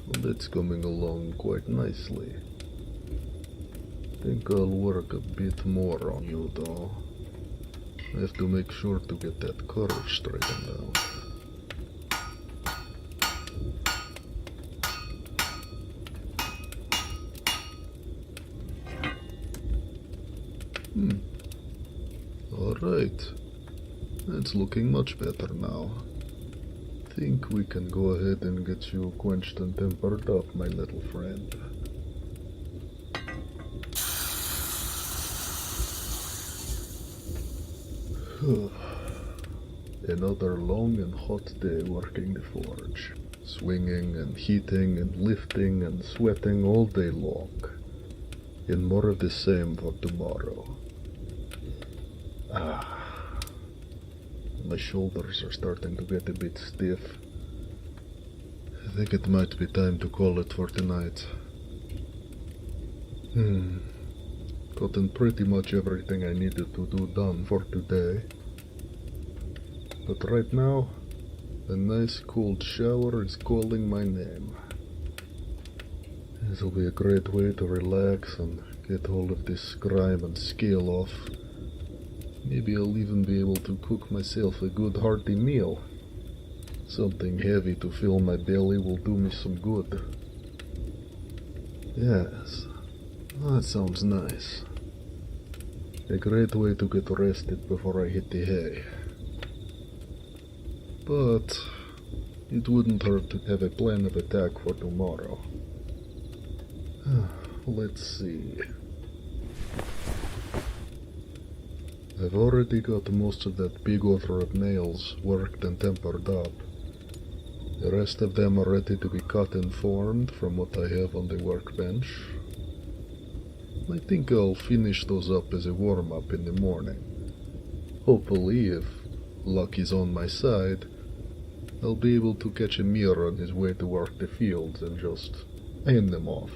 Well, that's coming along quite nicely. Think I'll work a bit more on you though. I have to make sure to get that curve straightened out. Alright. It's looking much better now. Think we can go ahead and get you quenched and tempered up, my little friend. Another long and hot day working the forge. Swinging and heating and lifting and sweating all day long. And more of the same for tomorrow. My shoulders are starting to get a bit stiff. I think it might be time to call it for tonight. Gotten pretty much everything I needed to do done for today. But right now, a nice cold shower is calling my name. This'll be a great way to relax and get all of this grime and scale off. Maybe I'll even be able to cook myself a good hearty meal. Something heavy to fill my belly will do me some good. Yes, that sounds nice. A great way to get rested before I hit the hay. But it wouldn't hurt to have a plan of attack for tomorrow. Let's see. I've already got most of that big order of nails worked and tempered up. The rest of them are ready to be cut and formed from what I have on the workbench. I think I'll finish those up as a warm-up in the morning. Hopefully, if luck is on my side, I'll be able to catch Emir on his way to work the fields and just hand them off.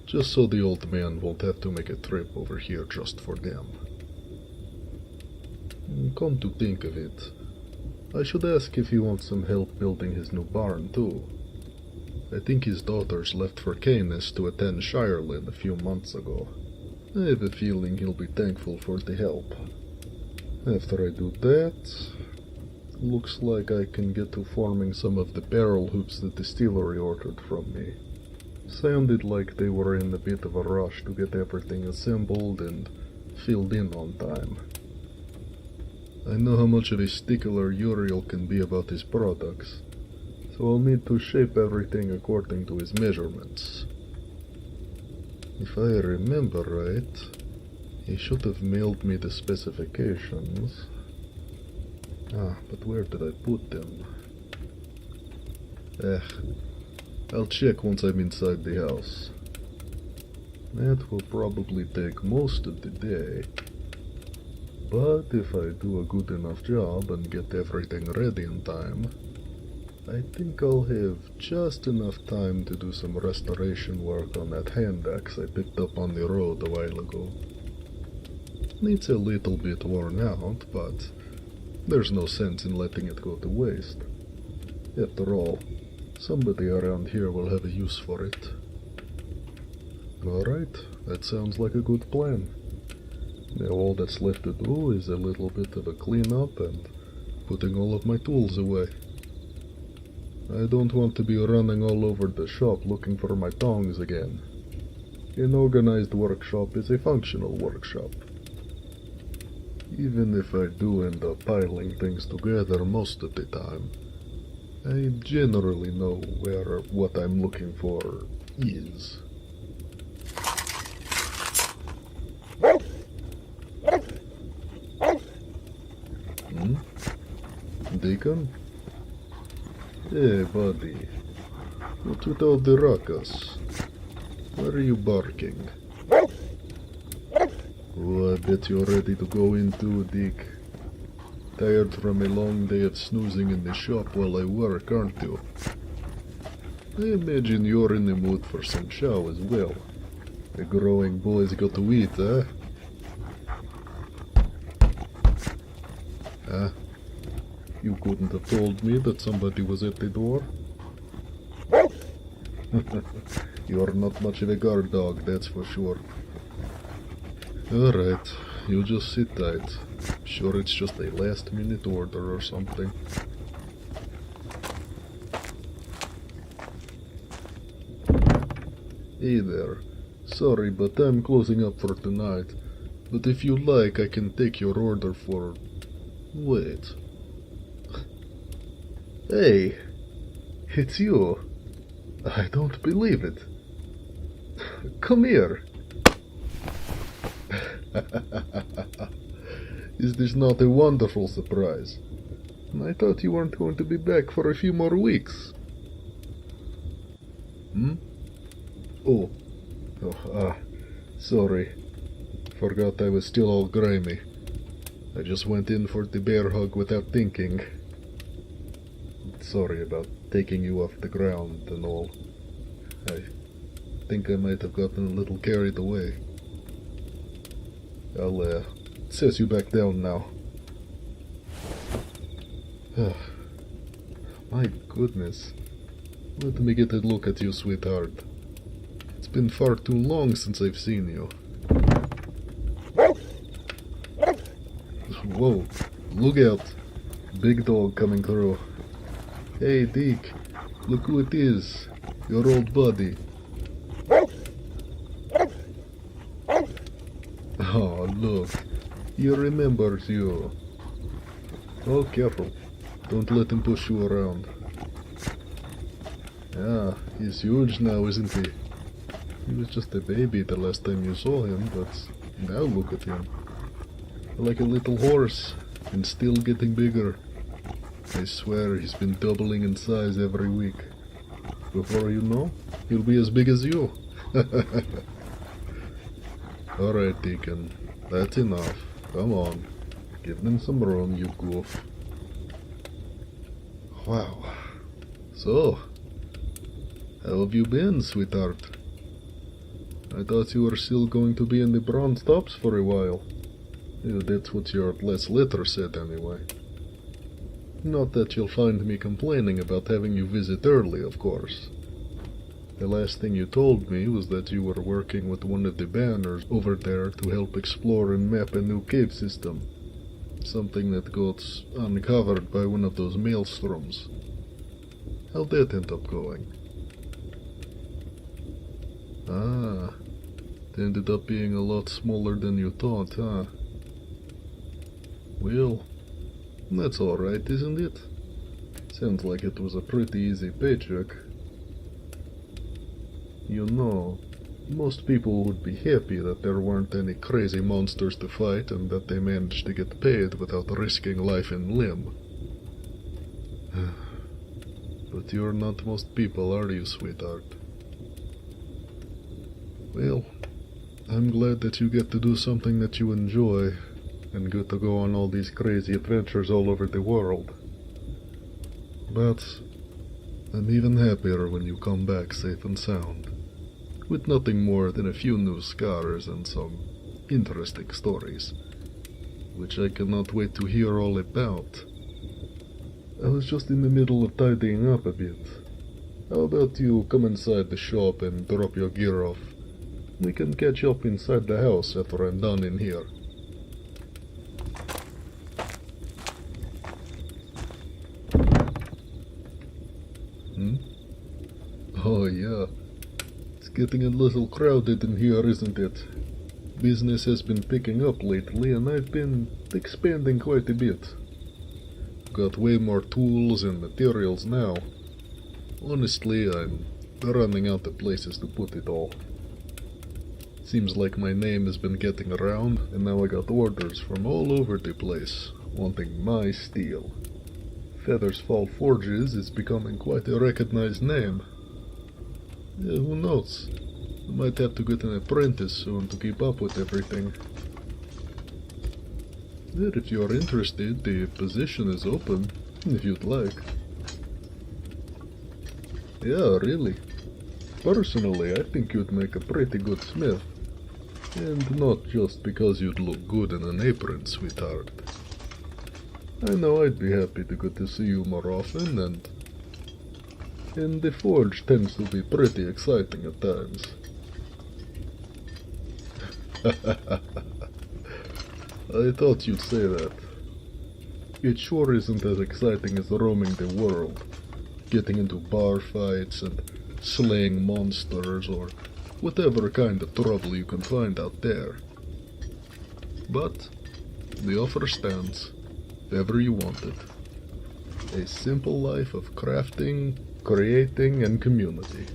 Just so the old man won't have to make a trip over here just for them. Come to think of it, I should ask if he wants some help building his new barn too. I think his daughters left for Canis to attend Shireland a few months ago. I have a feeling he'll be thankful for the help. After I do that, looks like I can get to forming some of the barrel hoops the distillery ordered from me. Sounded like they were in a bit of a rush to get everything assembled and filled in on time. I know how much of a stickler Uriel can be about his products, so I'll need to shape everything according to his measurements. If I remember right, he should have mailed me the specifications. But where did I put them? I'll check once I'm inside the house. That will probably take most of the day. But if I do a good enough job and get everything ready in time, I think I'll have just enough time to do some restoration work on that hand axe I picked up on the road a while ago. It's a little bit worn out, but there's no sense in letting it go to waste. After all, somebody around here will have a use for it. Alright, that sounds like a good plan. Now all that's left to do is a little bit of a cleanup and putting all of my tools away. I don't want to be running all over the shop looking for my tongs again. An organized workshop is a functional workshop. Even if I do end up piling things together most of the time, I generally know where what I'm looking for is. Deacon? Hey, buddy. What's with all the ruckus? Why are you barking? Oh, I bet you're ready to go in too, Dick. Tired from a long day of snoozing in the shop while I work, aren't you? I imagine you're in the mood for some chow as well. A growing boy's got to eat, eh? You couldn't have told me that somebody was at the door? You're not much of a guard dog, that's for sure. Alright, you just sit tight. Sure it's just a last minute order or something. Hey there. Sorry, but I'm closing up for tonight. But if you like, I can take your order for... Wait. Hey! It's you! I don't believe it. Come here! Is this not a wonderful surprise? I thought you weren't going to be back for a few more weeks. Oh. Sorry. Forgot I was still all grimy. I just went in for the bear hug without thinking. Sorry about taking you off the ground and all. I think I might have gotten a little carried away. I'll set you back down now. My goodness. Let me get a look at you, sweetheart. It's been far too long since I've seen you. Whoa, look out. Big dog coming through. Hey, Dick, look who it is. Your old buddy. Oh, look. He remembers you. Oh, careful. Don't let him push you around. Yeah, he's huge now, isn't he? He was just a baby the last time you saw him, but now look at him. Like a little horse, and still getting bigger. I swear he's been doubling in size every week. Before you know, he'll be as big as you. Alright, Deacon, that's enough. Come on, give them some room, you goof. Wow. So, how have you been, sweetheart? I thought you were still going to be in the Bronze Tops for a while. Yeah, that's what your last letter said anyway. Not that you'll find me complaining about having you visit early, of course. The last thing you told me was that you were working with one of the banners over there to help explore and map a new cave system. Something that got uncovered by one of those maelstroms. How'd that end up going? Ah, it ended up being a lot smaller than you thought, huh? Well, that's alright, isn't it? Sounds like it was a pretty easy paycheck. You know, most people would be happy that there weren't any crazy monsters to fight and that they managed to get paid without risking life and limb. But you're not most people, are you, sweetheart? Well, I'm glad that you get to do something that you enjoy, and get to go on all these crazy adventures all over the world. But I'm even happier when you come back safe and sound, with nothing more than a few new scars and some interesting stories, which I cannot wait to hear all about. I was just in the middle of tidying up a bit. How about you come inside the shop and drop your gear off? We can catch up inside the house after I'm done in here. Oh yeah, it's getting a little crowded in here, isn't it? Business has been picking up lately and I've been expanding quite a bit. Got way more tools and materials now. Honestly, I'm running out of places to put it all. Seems like my name has been getting around, and now I got orders from all over the place, wanting my steel. Feathers Fall Forges is becoming quite a recognized name. Yeah, who knows? I might have to get an apprentice soon to keep up with everything. But if you're interested, the position is open, if you'd like. Yeah, really. Personally, I think you'd make a pretty good smith. And not just because you'd look good in an apron, sweetheart. I know I'd be happy to get to see you more often, and And the forge tends to be pretty exciting at times. I thought you'd say that. It sure isn't as exciting as roaming the world, getting into bar fights and slaying monsters or whatever kind of trouble you can find out there. But the offer stands, if ever you want it. A simple life of crafting, creating, and community.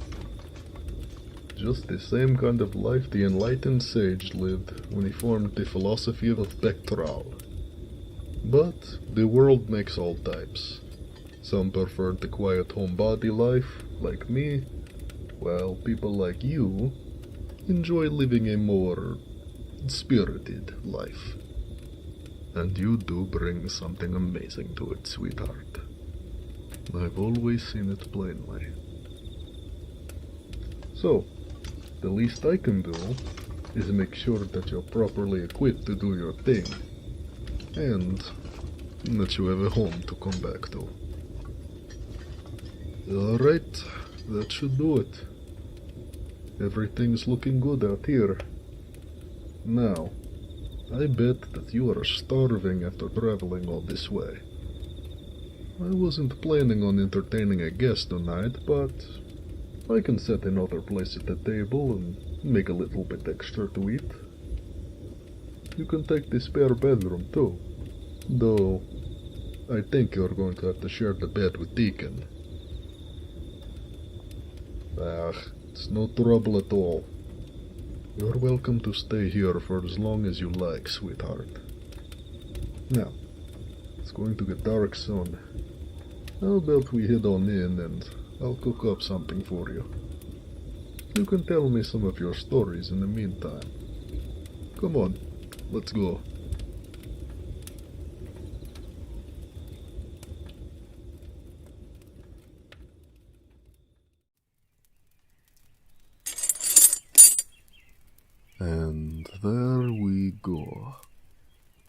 Just the same kind of life the enlightened sage lived when he formed the philosophy of Spectral. But the world makes all types. Some prefer the quiet homebody life, like me, while people like you enjoy living a more spirited life. And you do bring something amazing to it, sweetheart. I've always seen it plainly. So, the least I can do is make sure that you're properly equipped to do your thing, and that you have a home to come back to. Alright, that should do it. Everything's looking good out here. Now, I bet that you are starving after traveling all this way. I wasn't planning on entertaining a guest tonight, but I can set another place at the table and make a little bit extra to eat. You can take the spare bedroom too, though I think you're going to have to share the bed with Deacon. It's no trouble at all. You're welcome to stay here for as long as you like, sweetheart. Now, it's going to get dark soon. How about we head on in and I'll cook up something for you. You can tell me some of your stories in the meantime. Come on, let's go. And there we go.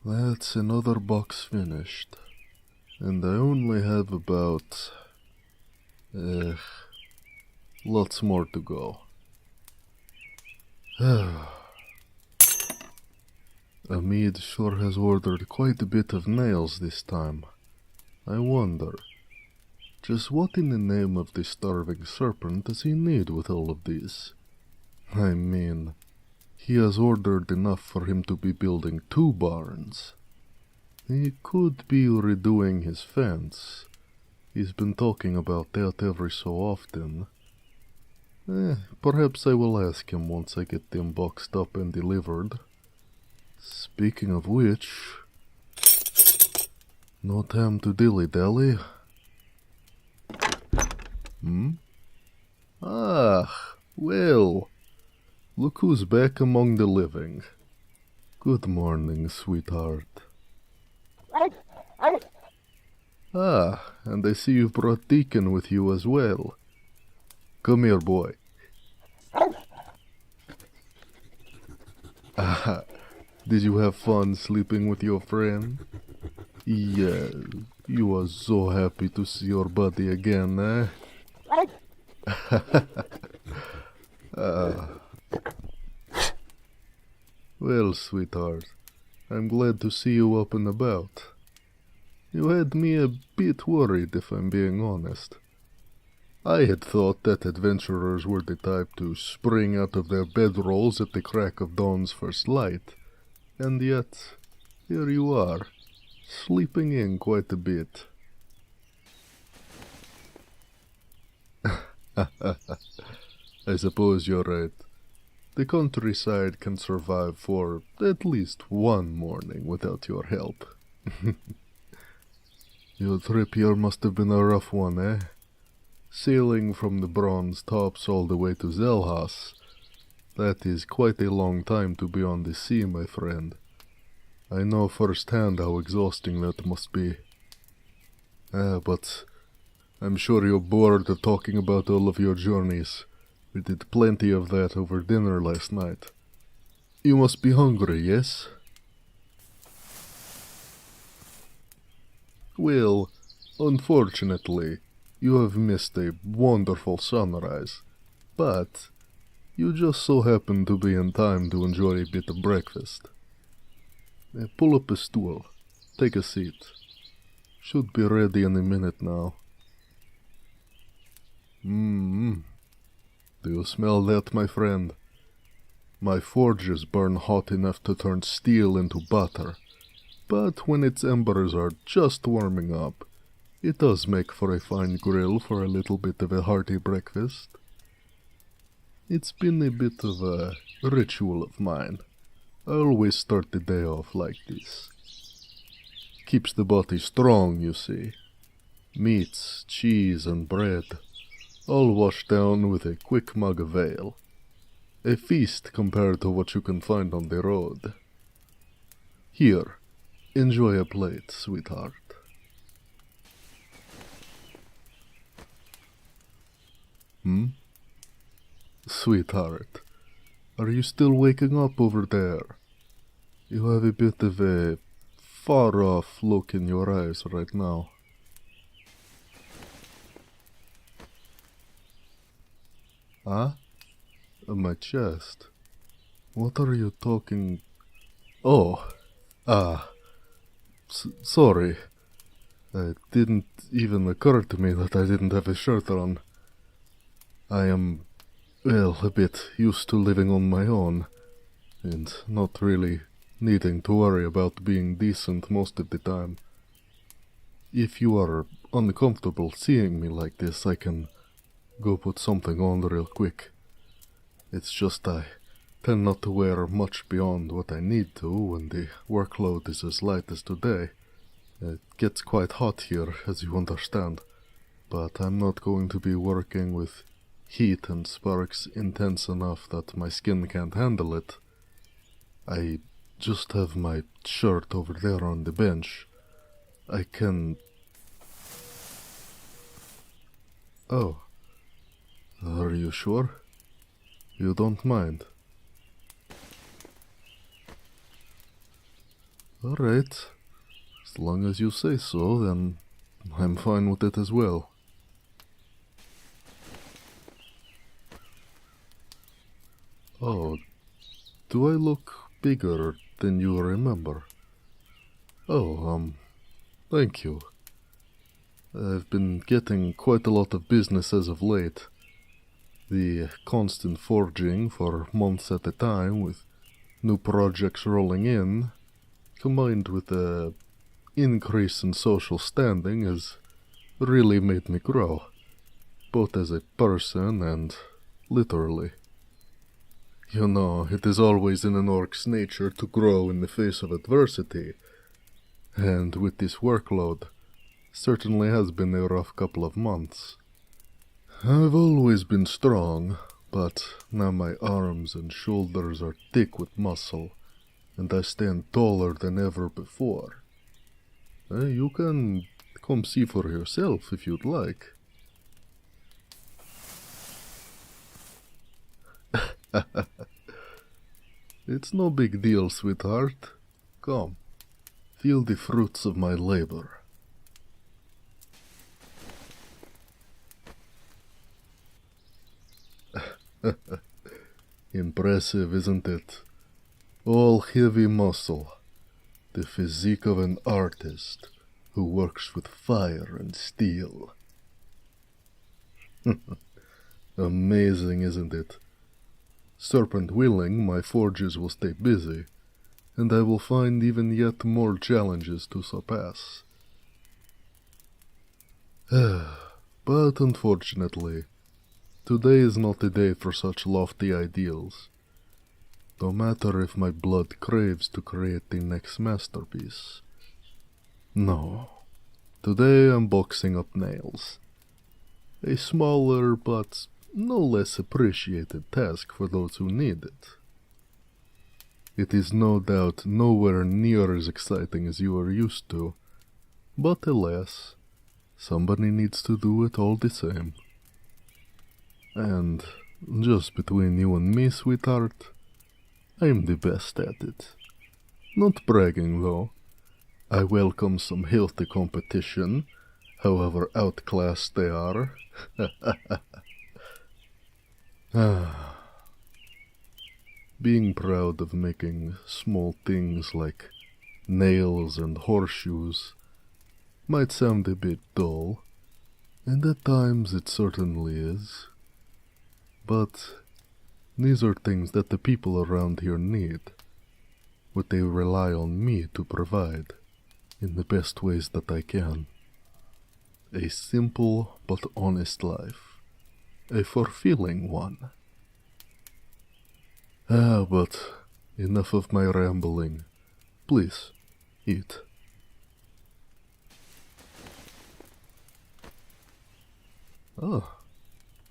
That's another box finished. And I only have about... lots more to go. Amid sure has ordered quite a bit of nails this time. I wonder, just what in the name of the starving serpent does he need with all of these? I mean, he has ordered enough for him to be building 2 barns. He could be redoing his fence. He's been talking about that every so often. Perhaps I will ask him once I get them boxed up and delivered. Speaking of which, no time to dilly-dally. Well, look who's back among the living. Good morning, sweetheart. And I see you've brought Deacon with you as well. Come here, boy. Did you have fun sleeping with your friend? Yeah, you are so happy to see your buddy again, eh? Well, sweetheart, I'm glad to see you up and about. You had me a bit worried, if I'm being honest. I had thought that adventurers were the type to spring out of their bedrolls at the crack of dawn's first light, and yet, here you are, sleeping in quite a bit. I suppose you're right. The countryside can survive for at least one morning without your help. Your trip here must have been a rough one, eh? Sailing from the Bronze Tops all the way to Zelhas. That is quite a long time to be on the sea, my friend. I know firsthand how exhausting that must be. But I'm sure you're bored of talking about all of your journeys. We did plenty of that over dinner last night. You must be hungry, yes? Well, unfortunately, You have missed a wonderful sunrise, but you just so happen to be in time to enjoy a bit of breakfast. Pull up a stool. Take a seat. Should be ready any minute now. Do you smell that, my friend? My forges burn hot enough to turn steel into butter, but when its embers are just warming up, it does make for a fine grill for a little bit of a hearty breakfast. It's been a bit of a ritual of mine. I always start the day off like this. Keeps the body strong, you see. Meats, cheese, and bread, all washed down with a quick mug of ale. A feast compared to what you can find on the road. Here, enjoy a plate, sweetheart. Sweetheart, are you still waking up over there? You have a bit of a far-off look in your eyes right now. Huh? My chest. What are you talking... Oh, sorry. It didn't even occur to me that I didn't have a shirt on. I am, well, a bit used to living on my own, and not really needing to worry about being decent most of the time. If you are uncomfortable seeing me like this, I can go put something on real quick. It's just I tend not to wear much beyond what I need to when the workload is as light as today. It gets quite hot here, as you understand, but I'm not going to be working with heat and sparks intense enough that my skin can't handle it. I just have my shirt over there on the bench. I can... Oh. Are you sure? You don't mind? Alright. As long as you say so, then I'm fine with it as well. Oh, do I look bigger than you remember? Oh, thank you. I've been getting quite a lot of business as of late. The constant forging for months at a time with new projects rolling in, combined with the increase in social standing, has really made me grow, both as a person and literally. You know, it is always in an orc's nature to grow in the face of adversity, and with this workload, certainly has been a rough couple of months. I've always been strong, but now my arms and shoulders are thick with muscle, and I stand taller than ever before. You can come see for yourself if you'd like. It's no big deal, sweetheart. Come, feel the fruits of my labor. Impressive, isn't it? All heavy muscle, the physique of an artist who works with fire and steel. Amazing, isn't it? Serpent willing, my forges will stay busy, and I will find even yet more challenges to surpass. But unfortunately, today is not a day for such lofty ideals. No matter if my blood craves to create the next masterpiece. No, today I'm boxing up nails. A smaller but no less appreciated task for those who need it. It is no doubt nowhere near as exciting as you are used to, but alas, somebody needs to do it all the same. And just between you and me, sweetheart, I'm the best at it. Not bragging, though. I welcome some healthy competition, however outclassed they are. Being proud of making small things like nails and horseshoes might sound a bit dull, and at times it certainly is, but these are things that the people around here need, what they rely on me to provide in the best ways that I can. A simple but honest life, a fulfilling one. But enough of my rambling. Please, eat. Oh,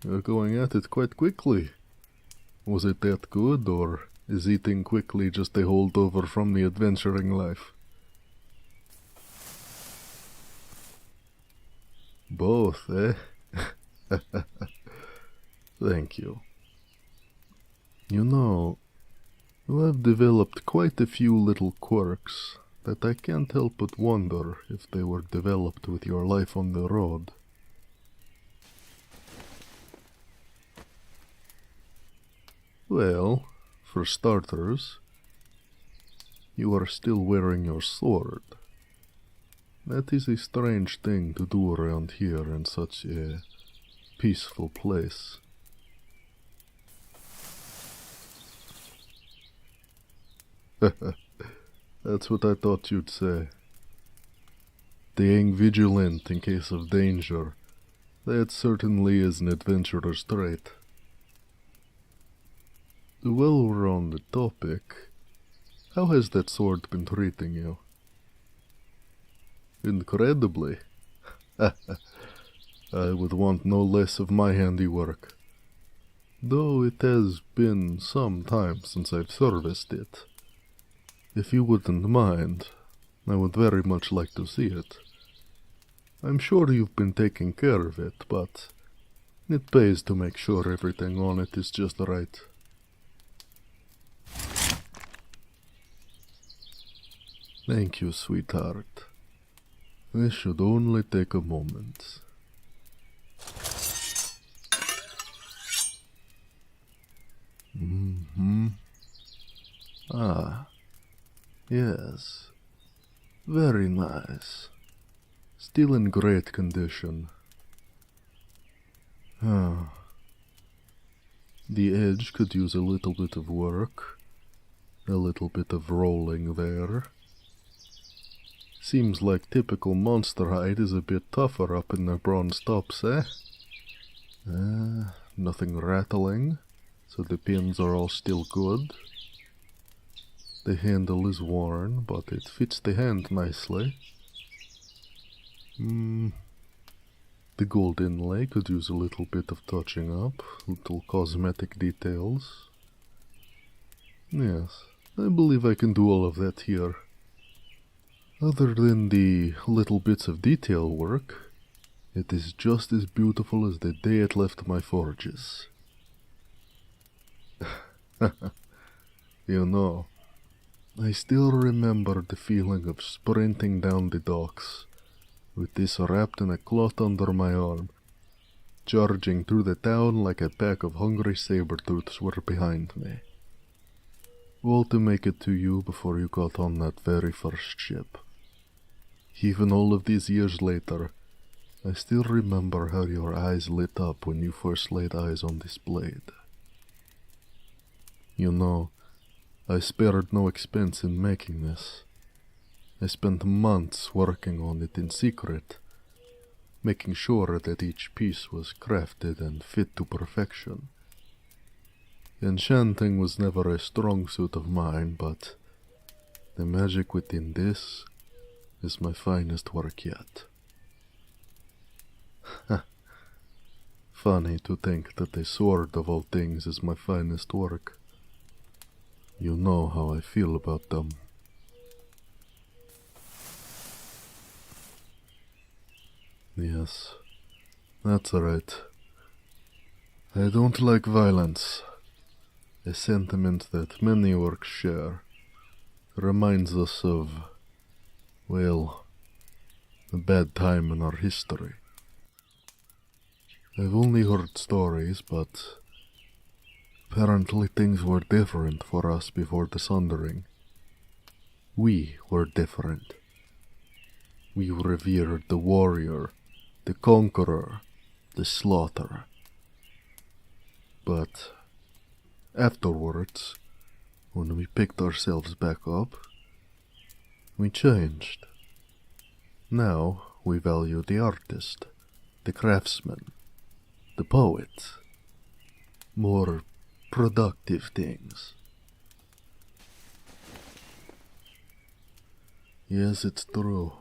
you're going at it quite quickly. Was it that good, or is eating quickly just a holdover from the adventuring life? Both, eh? Thank you. You know, you have developed quite a few little quirks that I can't help but wonder if they were developed with your life on the road. Well, for starters, you are still wearing your sword. That is a strange thing to do around here in such a peaceful place. That's what I thought you'd say. Staying vigilant in case of danger, that certainly is an adventurer's trait. While we're on the topic, how has that sword been treating you? Incredibly. I would want no less of my handiwork. Though it has been some time since I've serviced it. If you wouldn't mind, I would very much like to see it. I'm sure you've been taking care of it, but it pays to make sure everything on it is just right. Thank you, sweetheart. This should only take a moment. Ah, yes. Very nice. Still in great condition. The edge could use a little bit of work. A little bit of rolling there. Seems like typical monster hide is a bit tougher up in the bronze tops, eh? Nothing rattling, so the pins are all still good. The handle is worn, but it fits the hand nicely. The gold inlay could use a little bit of touching up, little cosmetic details. Yes, I believe I can do all of that here. Other than the little bits of detail work, it is just as beautiful as the day it left my forges. You know, I still remember the feeling of sprinting down the docks, with this wrapped in a cloth under my arm, charging through the town like a pack of hungry saber-tooths were behind me. All to make it to you before you got on that very first ship. Even all of these years later, I still remember how your eyes lit up when you first laid eyes on this blade. You know, I spared no expense in making this. I spent months working on it in secret, making sure that each piece was crafted and fit to perfection. Enchanting was never a strong suit of mine, but the magic within this is my finest work yet. Funny to think that a sword of all things is my finest work. You know how I feel about them. Yes, that's right. I don't like violence. A sentiment that many orcs share. Reminds us of, well, A bad time in our history. I've only heard stories, but apparently things were different for us before the Sundering. We were different. We revered the warrior, the conqueror, the slaughterer. But afterwards, when we picked ourselves back up, we changed. Now we value the artist, the craftsman, the poet, more productive things. Yes, it's true.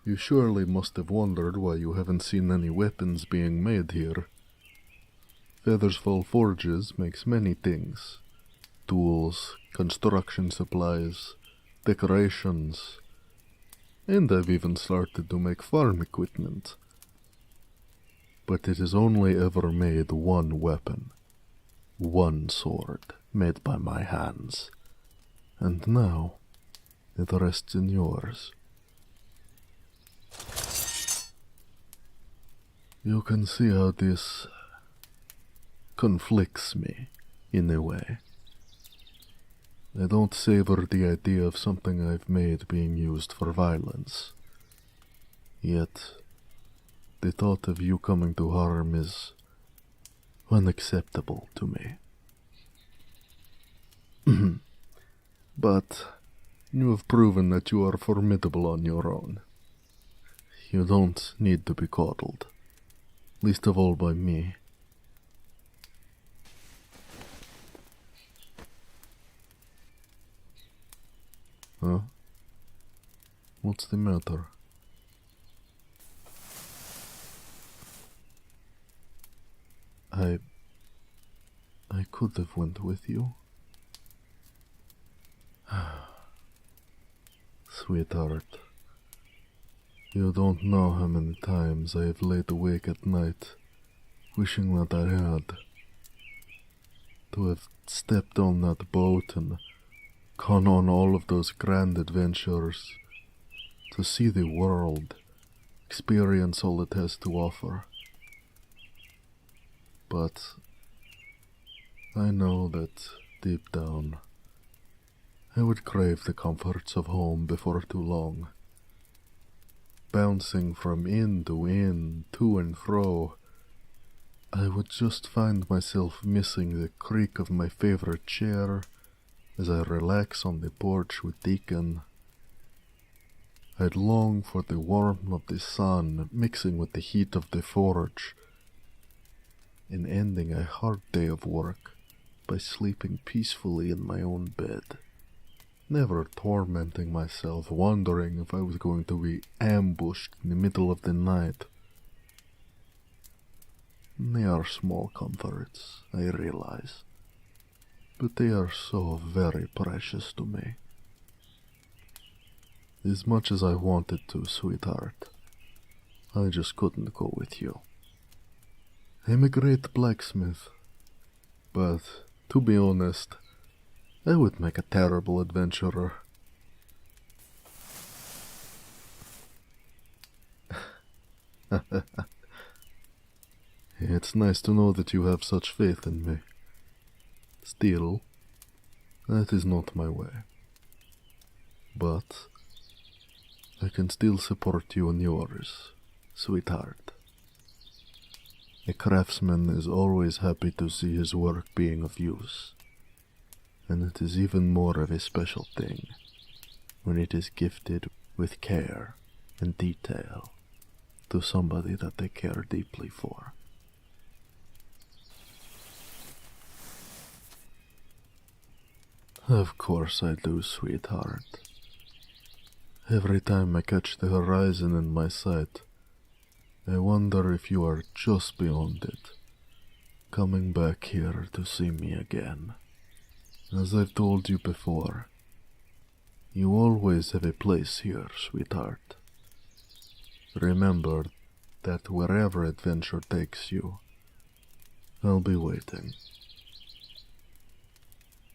You surely must have wondered why you haven't seen any weapons being made here. Feathersfall Forges makes many things. Tools, construction supplies, decorations, and I've even started to make farm equipment. But it has only ever made one weapon. One sword, made by my hands. And now, it rests in yours. You can see how this conflicts me, in a way. I don't savor the idea of something I've made being used for violence. Yet, the thought of you coming to harm is unacceptable to me. But you have proven that you are formidable on your own. You don't need to be coddled, least of all by me. Huh? What's the matter? I could have went with you. Sweetheart, you don't know how many times I have laid awake at night, wishing that I had. To have stepped on that boat and gone on all of those grand adventures, to see the world, experience all it has to offer. But I know that deep down, I would crave the comforts of home before too long. Bouncing from inn, to and fro, I would just find myself missing the creak of my favorite chair as I relax on the porch with Deacon. I'd long for the warmth of the sun mixing with the heat of the forge, and ending a hard day of work by sleeping peacefully in my own bed, never tormenting myself, wondering if I was going to be ambushed in the middle of the night. They are small comforts, I realize, but they are so very precious to me. As much as I wanted to, sweetheart, I just couldn't go with you. I'm a great blacksmith, but, to be honest, I would make a terrible adventurer. It's nice to know that you have such faith in me. Still, that is not my way. But I can still support you in yours, sweetheart. A craftsman is always happy to see his work being of use, and it is even more of a special thing when it is gifted with care and detail to somebody that they care deeply for. Of course I do, sweetheart. Every time I catch the horizon in my sight, I wonder if you are just beyond it, coming back here to see me again. As I've told you before, you always have a place here, sweetheart. Remember that wherever adventure takes you, I'll be waiting.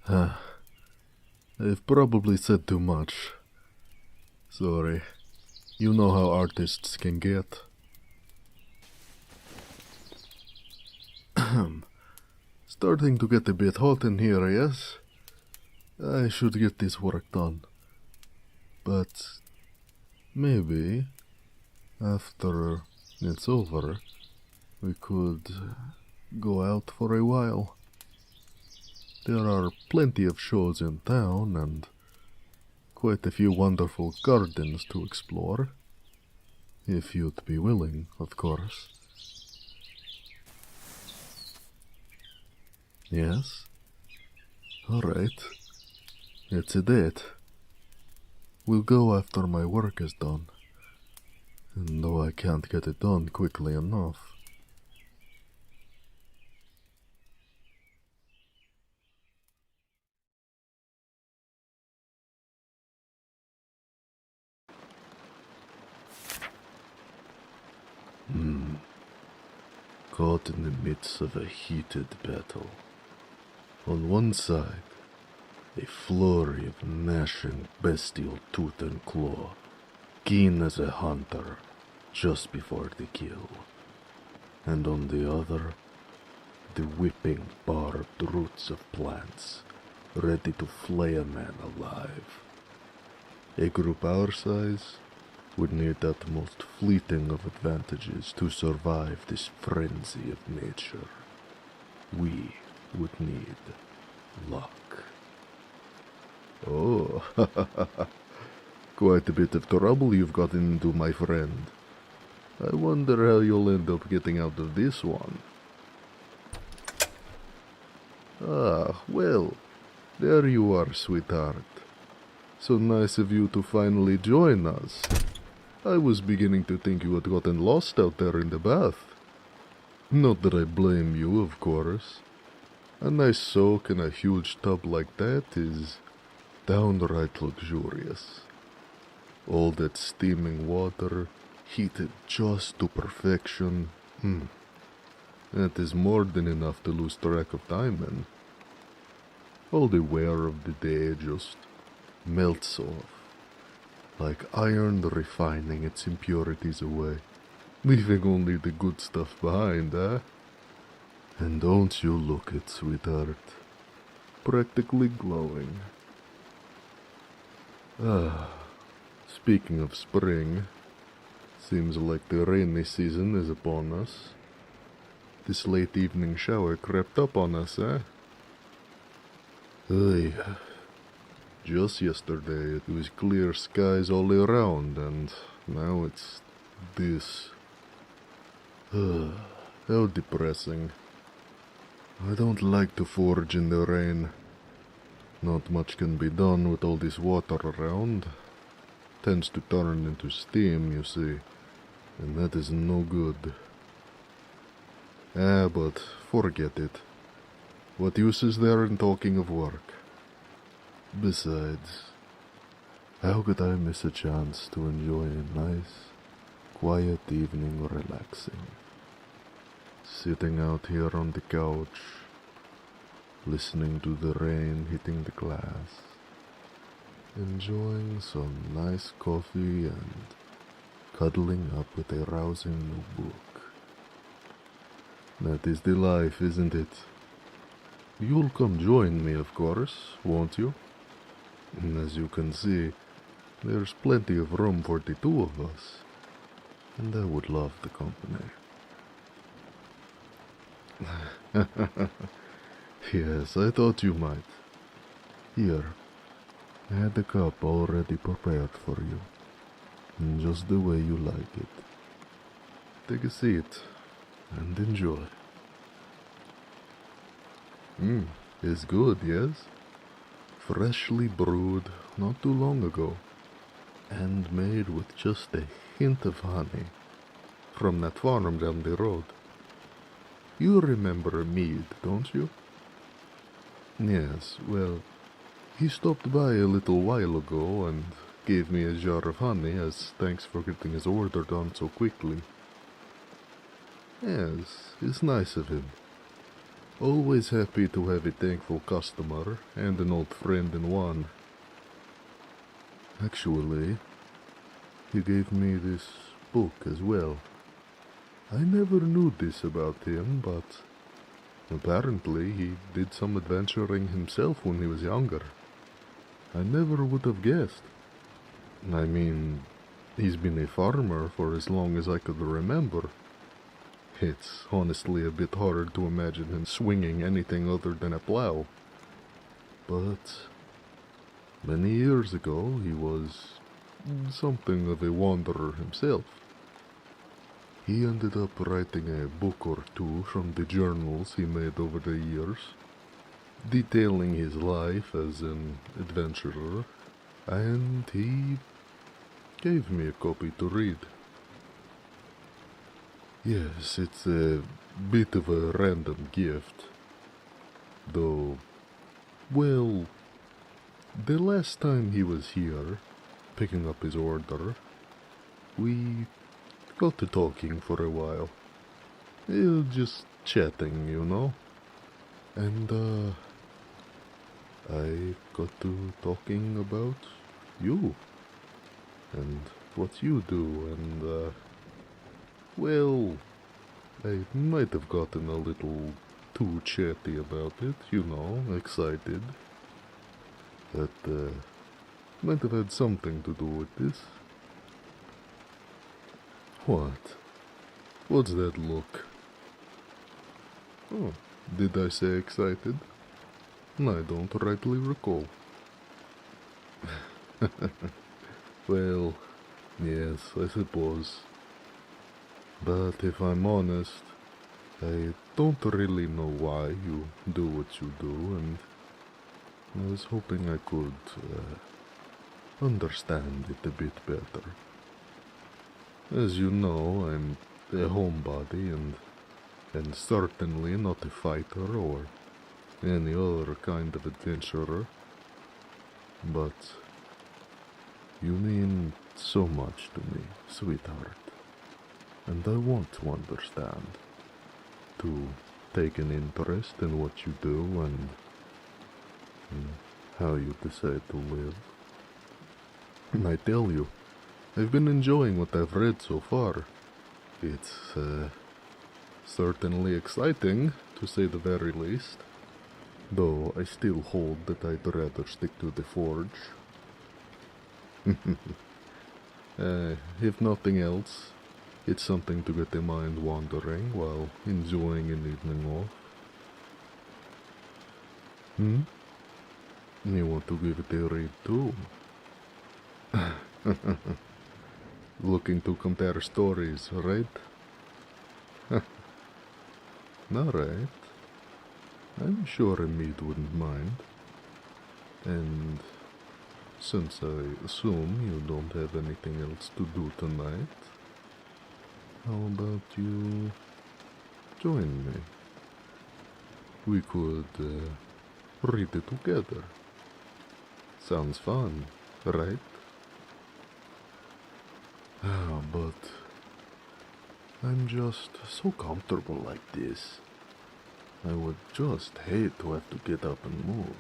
I've probably said too much. Sorry. You know how artists can get. Starting to get a bit hot in here, yes? I should get this work done. But maybe after it's over, we could go out for a while. There are plenty of shows in town and quite a few wonderful gardens to explore. If you'd be willing, of course. Yes? Alright. It's a date. We'll go after my work is done. And though I can't get it done quickly enough. Caught in the midst of a heated battle. On one side, a flurry of gnashing bestial tooth and claw, keen as a hunter, just before the kill. And on the other, the whipping barbed roots of plants, ready to flay a man alive. A group our size would need that most fleeting of advantages to survive this frenzy of nature. We would need luck. Oh, quite a bit of trouble you've gotten into, my friend. I wonder how you'll end up getting out of this one. Ah, well, there you are, sweetheart. So nice of you to finally join us. I was beginning to think you had gotten lost out there in the bath. Not that I blame you, of course. A nice soak in a huge tub like that is downright luxurious. All that steaming water, heated just to perfection. That is more than enough to lose track of time in. All the wear of the day just melts off, like iron refining its impurities away, leaving only the good stuff behind, eh? And don't you look it, sweetheart. Practically glowing. Speaking of spring, seems like the rainy season is upon us. This late evening shower crept up on us, eh? Hey, just yesterday it was clear skies all around, and now it's this. How depressing. I don't like to forge in the rain. Not much can be done with all this water around. Tends to turn into steam, you see, and that is no good. But forget it. What use is there in talking of work? Besides, how could I miss a chance to enjoy a nice, quiet evening relaxing? Sitting out here on the couch, listening to the rain hitting the glass, enjoying some nice coffee and cuddling up with a rousing new book. That is the life, isn't it? You'll come join me, of course, won't you? And as you can see, there's plenty of room for the two of us, and I would love the company. Yes, I thought you might. Here, I had the cup already prepared for you, in just the way you like it. Take a seat and enjoy. It's good, yes? Freshly brewed not too long ago, and made with just a hint of honey from that farm down the road. You remember Mead, don't you? Yes, well, he stopped by a little while ago and gave me a jar of honey as thanks for getting his order done so quickly. Yes, it's nice of him. Always happy to have a thankful customer and an old friend in one. Actually, he gave me this book as well. I never knew this about him, but apparently he did some adventuring himself when he was younger. I never would have guessed. I mean, he's been a farmer for as long as I could remember. It's honestly a bit hard to imagine him swinging anything other than a plow. But many years ago he was something of a wanderer himself. He ended up writing a book or two from the journals he made over the years, detailing his life as an adventurer, and he gave me a copy to read. Yes, it's a bit of a random gift, though, well, the last time he was here, picking up his order, we got to talking for a while. Just chatting, you know. And, I got to talking about you, and what you do, and, well, I might have gotten a little too chatty about it, you know, excited. That, might have had something to do with this. What? What's that look? Oh, did I say excited? I don't rightly recall. Well, yes, I suppose. But if I'm honest, I don't really know why you do what you do, and I was hoping I could understand it a bit better. As you know, I'm a homebody and certainly not a fighter or any other kind of adventurer. But you mean so much to me, sweetheart. And I want to understand, to take an interest in what you do and how you decide to live. And I tell you, I've been enjoying what I've read so far. It's certainly exciting, to say the very least, though I still hold that I'd rather stick to the forge. If nothing else, it's something to get the mind wandering while enjoying an evening off. You want to give it a read too? Looking to compare stories, right? Alright. I'm sure Amit wouldn't mind. And since I assume you don't have anything else to do tonight, how about you join me? We could read it together. Sounds fun, right? But I'm just so comfortable like this. I would just hate to have to get up and move.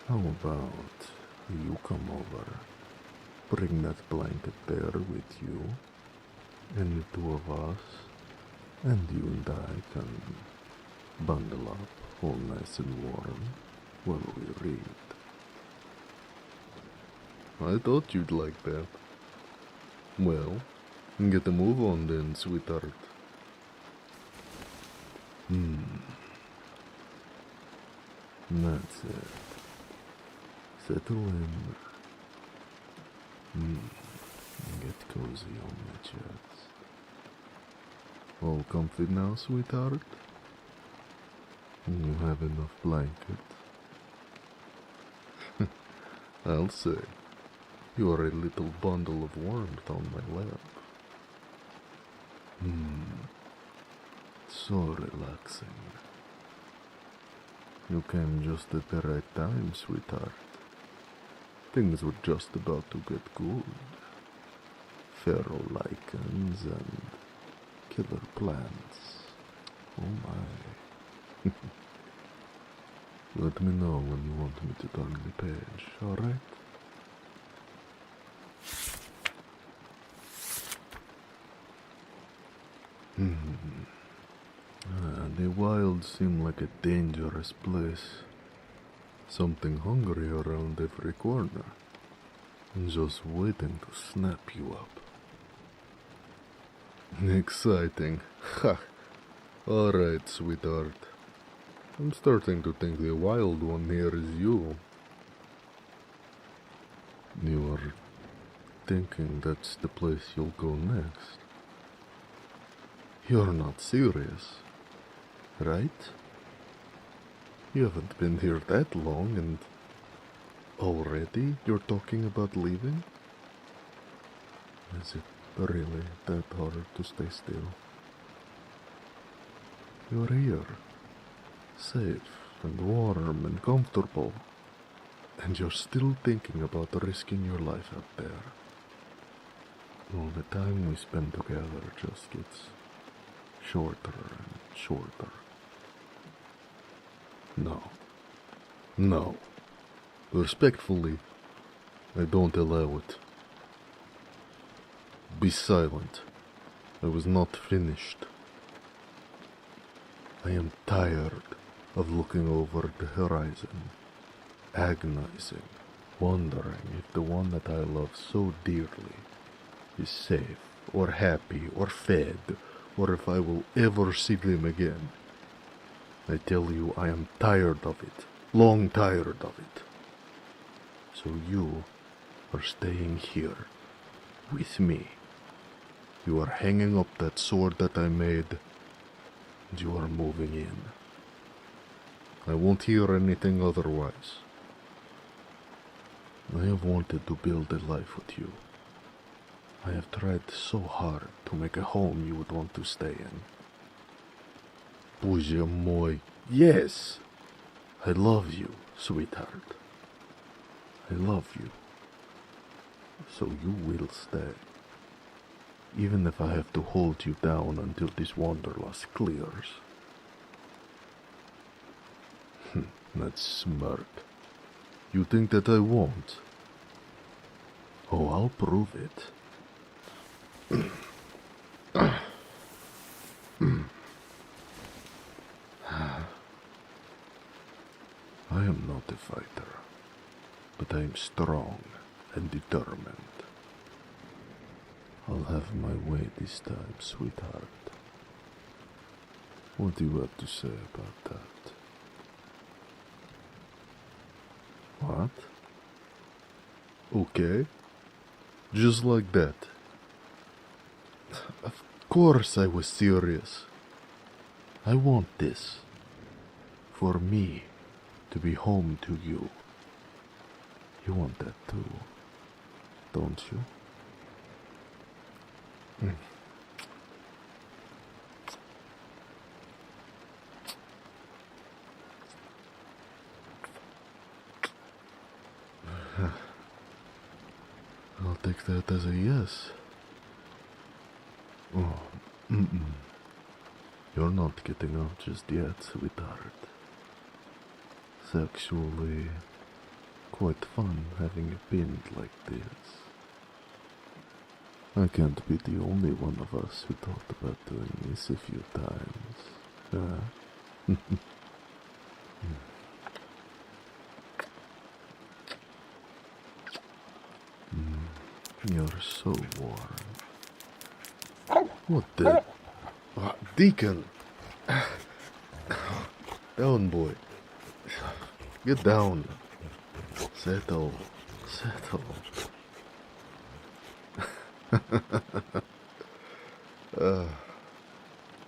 How about you come over, bring that blanket there with you, and the two of us, and you and I can bundle up all nice and warm while we read. I thought you'd like that. Well, get a move on then, sweetheart. That's it. Settle in. Get cozy on my chest. All comfy now, sweetheart? You have enough blanket? I'll say. You are a little bundle of warmth on my lap. So relaxing. You came just at the right time, sweetheart. Things were just about to get good. Feral lichens and killer plants. Oh my. Let me know when you want me to turn the page, alright? The wilds seem like a dangerous place. Something hungry around every corner, just waiting to snap you up. Exciting. Ha! Alright, sweetheart. I'm starting to think the wild one here is you. You are thinking that's the place you'll go next. You're not serious, right? You haven't been here that long and already you're talking about leaving? Is it really that hard to stay still? You're here, safe and warm and comfortable, and you're still thinking about risking your life out there. All the time we spend together just gets shorter and shorter. No. Respectfully, I don't allow it. Be silent. I was not finished. I am tired of looking over the horizon, agonizing, wondering if the one that I love so dearly is safe, or happy, or fed, or if I will ever see them again. I tell you, I am tired of it, long tired of it. So you are staying here, with me. You are hanging up that sword that I made, and you are moving in. I won't hear anything otherwise. I have wanted to build a life with you. I have tried so hard to make a home you would want to stay in. Bоже мой, yes! I love you, sweetheart. I love you. So you will stay. Even if I have to hold you down until this wanderlust clears. That smirk. You think that I won't? Oh, I'll prove it. I am not a fighter, but I am strong and determined. I'll have my way this time, sweetheart. What do you have to say about that? What? Okay. Just like that. Of course I was serious. I want this. For me to be home to you. You want that too, don't you? I'll take that as a yes. Oh, You're not getting out just yet, sweetheart. It's actually quite fun having a binge like this. I can't be the only one of us who thought about doing this a few times. You're so warm. What the? Deacon! Down, boy. Get down. Settle.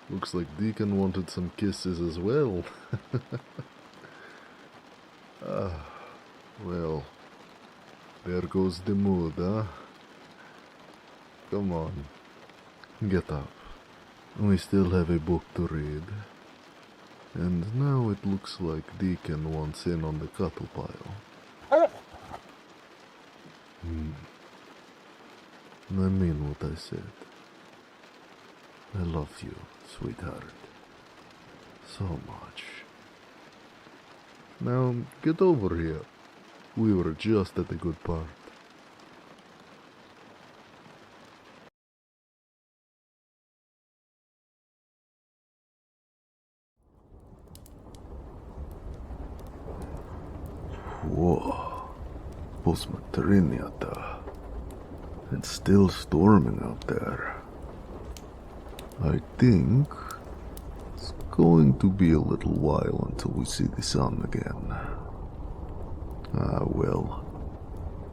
Looks like Deacon wanted some kisses as well. Well, there goes the mood, huh? Come on, get up. We still have a book to read. And now it looks like Deacon wants in on the cattle pile. I mean what I said. I love you, sweetheart. So much. Now, get over here. We were just at the good part. Whoa. Posmatriniata. It's still storming out there. I think it's going to be a little while until we see the sun again. Ah, well.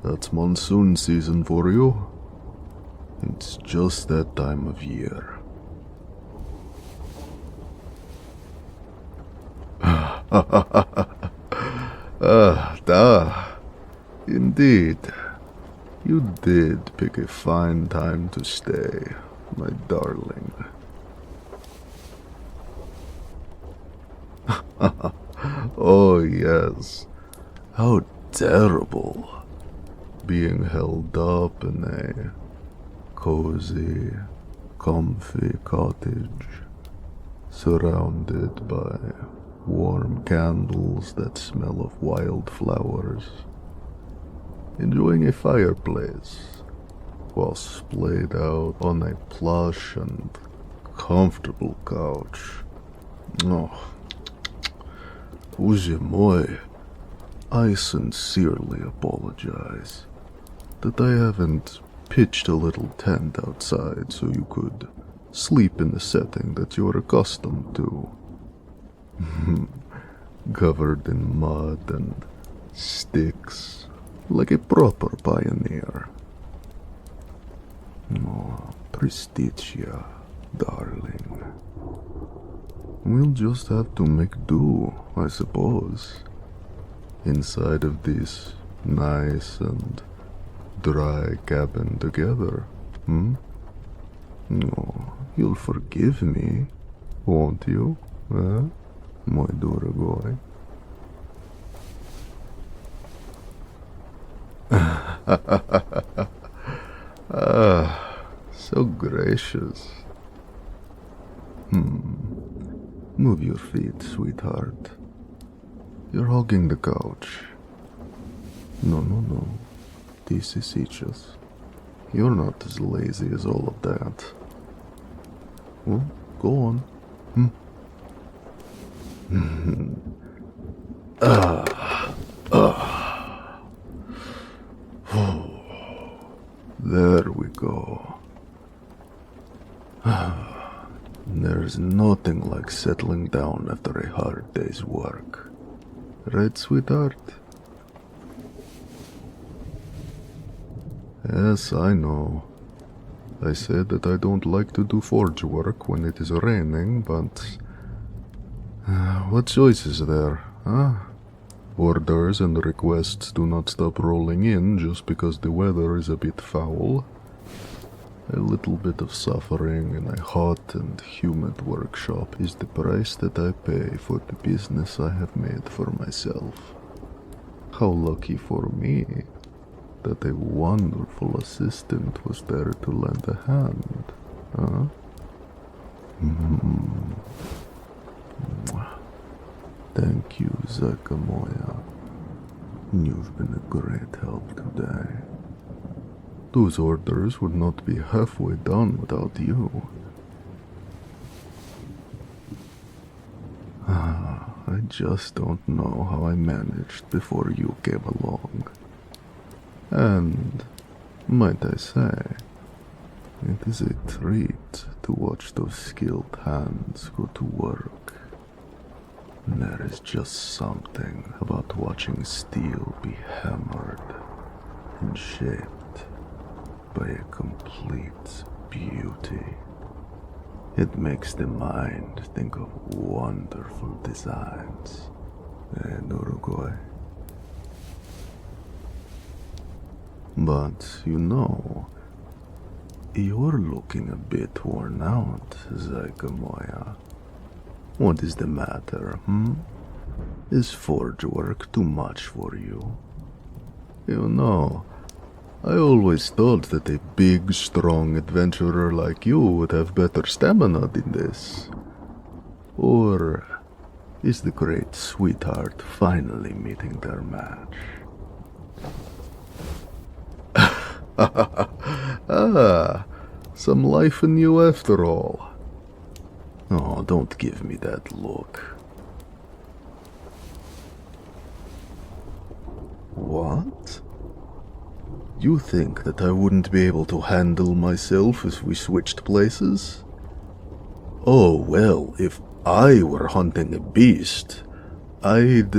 That's monsoon season for you. It's just that time of year. Indeed. You did pick a fine time to stay, my darling. Oh, yes. How terrible. Being held up in a cozy, comfy cottage, surrounded by warm candles that smell of wildflowers, enjoying a fireplace while splayed out on a plush and comfortable couch. Oh, Uzi moi, I sincerely apologize that I haven't pitched a little tent outside so you could sleep in the setting that you're accustomed to. Covered in mud and sticks, like a proper pioneer. Oh, Prestigia, darling. We'll just have to make do, I suppose, inside of this nice and dry cabin together, Oh, you'll forgive me, won't you, my дорогой? So gracious. Move your feet, sweetheart. You're hogging the couch. No. This is сейчас. You're not as lazy as all of that. Well, go on. There we go. There's nothing like settling down after a hard day's work. Right, sweetheart? Yes, I know. I said that I don't like to do forge work when it is raining, but... what choice is there, huh? Orders and requests do not stop rolling in just because the weather is a bit foul. A little bit of suffering in a hot and humid workshop is the price that I pay for the business I have made for myself. How lucky for me that a wonderful assistant was there to lend a hand, huh? Thank you, Zaka moja. You've been a great help today. Those orders would not be halfway done without you. I just don't know how I managed before you came along. And, might I say, it is a treat to watch those skilled hands go to work. There is just something about watching steel be hammered and shaped by a complete beauty. It makes the mind think of wonderful designs. Uruguay. But, you know, you're looking a bit worn out, Zayka moja. What is the matter, Is forge work too much for you? You know, I always thought that a big, strong adventurer like you would have better stamina than this. Or is the great sweetheart finally meeting their match? Some life in you after all. Oh, don't give me that look. You think that I wouldn't be able to handle myself if we switched places? Oh, well, if I were hunting a beast, well,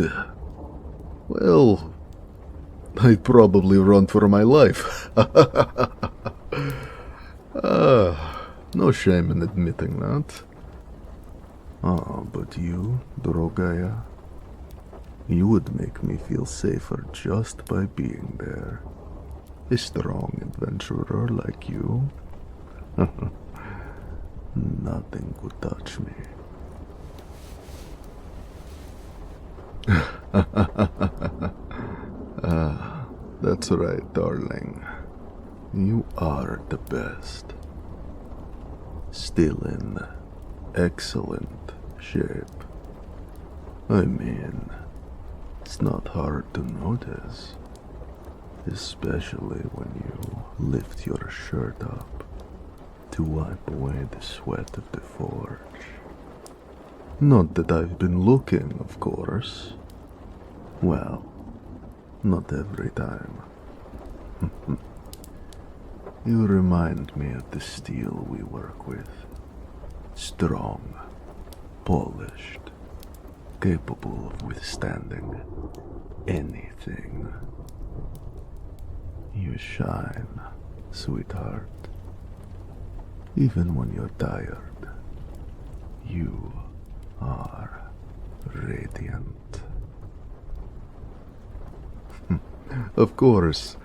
I'd probably run for my life. No shame in admitting that. But you, Drogaya, you would make me feel safer just by being there. A strong adventurer like you. Nothing could touch me. That's right, darling. You are the best. Still in excellent shape. I mean, it's not hard to notice, especially when you lift your shirt up to wipe away the sweat of the forge. Not that I've been looking, of course. Well, not every time. You remind me of the steel we work with. Strong, polished, capable of withstanding anything. You shine, sweetheart. Even when you're tired, you are radiant. Of course,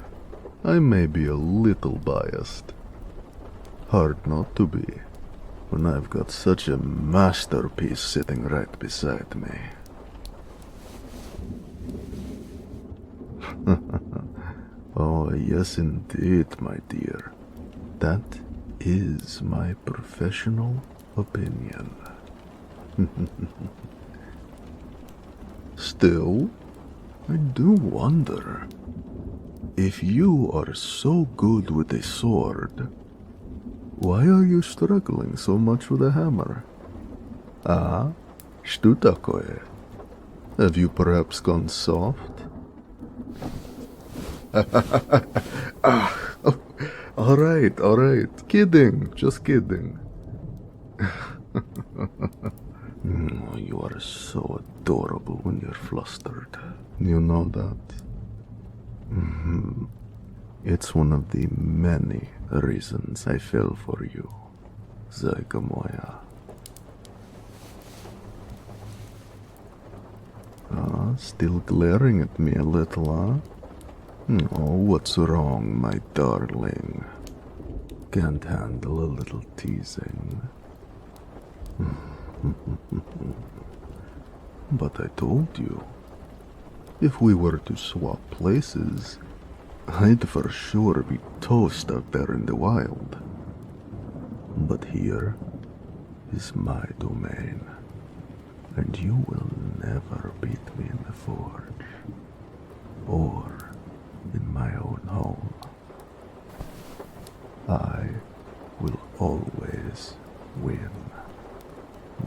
I may be a little biased. Hard not to be, when I've got such a masterpiece sitting right beside me. Oh, yes indeed, my dear. That is my professional opinion. Still, I do wonder, if you are so good with a sword, why are you struggling so much with a hammer? Что такое? Have you perhaps gone soft? All right. Kidding, just kidding. You are so adorable when you're flustered. You know that? It's one of the many reasons I fell for you, Zayka moja. Still glaring at me a little, huh? Oh, what's wrong, my darling? Can't handle a little teasing. But I told you, if we were to swap places, I'd for sure be toast out there in the wild. But here is my domain, and you will never beat me in the forge, or in my own home. I will always win,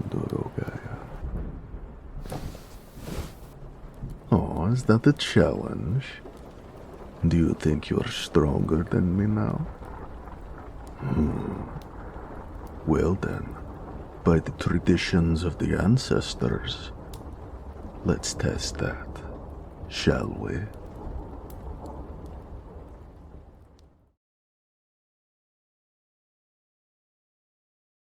Dorogaya. Oh, is that a challenge? Do you think you're stronger than me now? Well then, by the traditions of the ancestors, let's test that, shall we?